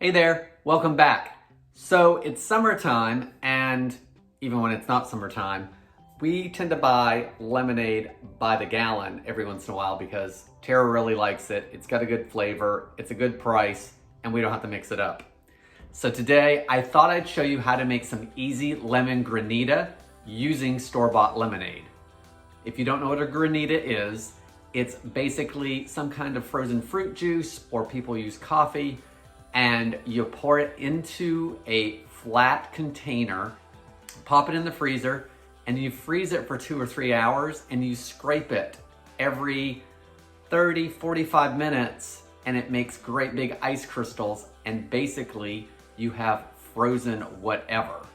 Hey there, welcome back. So it's summertime, and even when it's not summertime, we tend to buy lemonade by the gallon every once in a while because Tara really likes it. It's got a good flavor, it's a good price, and we don't have to mix it up. So today I thought I'd show you how to make some easy lemon granita using store-bought lemonade. If you don't know what a granita is, it's basically some kind of frozen fruit juice, or people use coffee, and you pour it into a flat container, pop it in the freezer, and you freeze it for 2 or 3 hours, and you scrape it every 30, 45 minutes, and it makes great big ice crystals, and basically you have frozen whatever.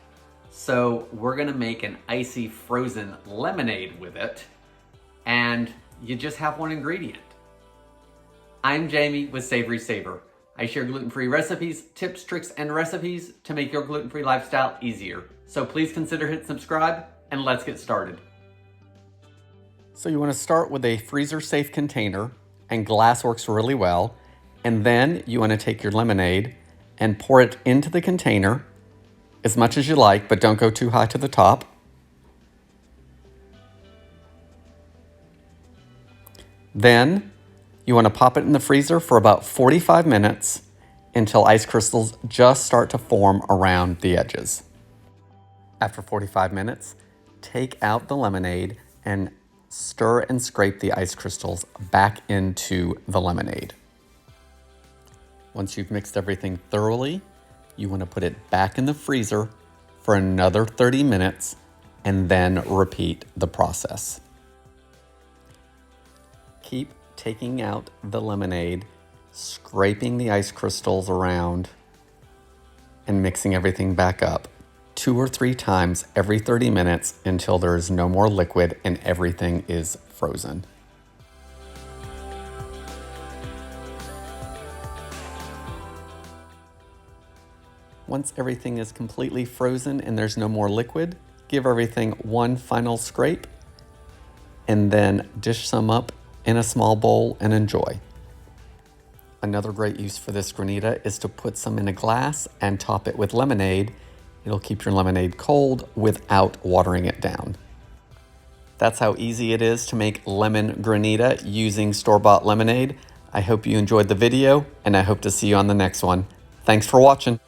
So we're gonna make an icy frozen lemonade with it, and you just have one ingredient. I'm Jamie with SavorySaver. I share gluten-free recipes, tips, tricks, and recipes to make your gluten-free lifestyle easier. So please consider hitting subscribe, and let's get started. So you want to start with a freezer-safe container, and glass works really well. And then you want to take your lemonade and pour it into the container as much as you like, but don't go too high to the top. Then you want to pop it in the freezer for about 45 minutes until ice crystals just start to form around the edges. After 45 minutes, take out the lemonade and stir and scrape the ice crystals back into the lemonade. Once you've mixed everything thoroughly, you want to put it back in the freezer for another 30 minutes and then repeat the process. Keep taking out the lemonade, scraping the ice crystals around, and mixing everything back up 2 or 3 times every 30 minutes until there is no more liquid and everything is frozen. Once everything is completely frozen and there's no more liquid, give everything one final scrape and then dish some up in a small bowl and enjoy. Another great use for this granita is to put some in a glass and top it with lemonade. It'll keep your lemonade cold without watering it down. That's how easy it is to make lemon granita using store-bought lemonade. I hope you enjoyed the video, and I hope to see you on the next one. Thanks for watching.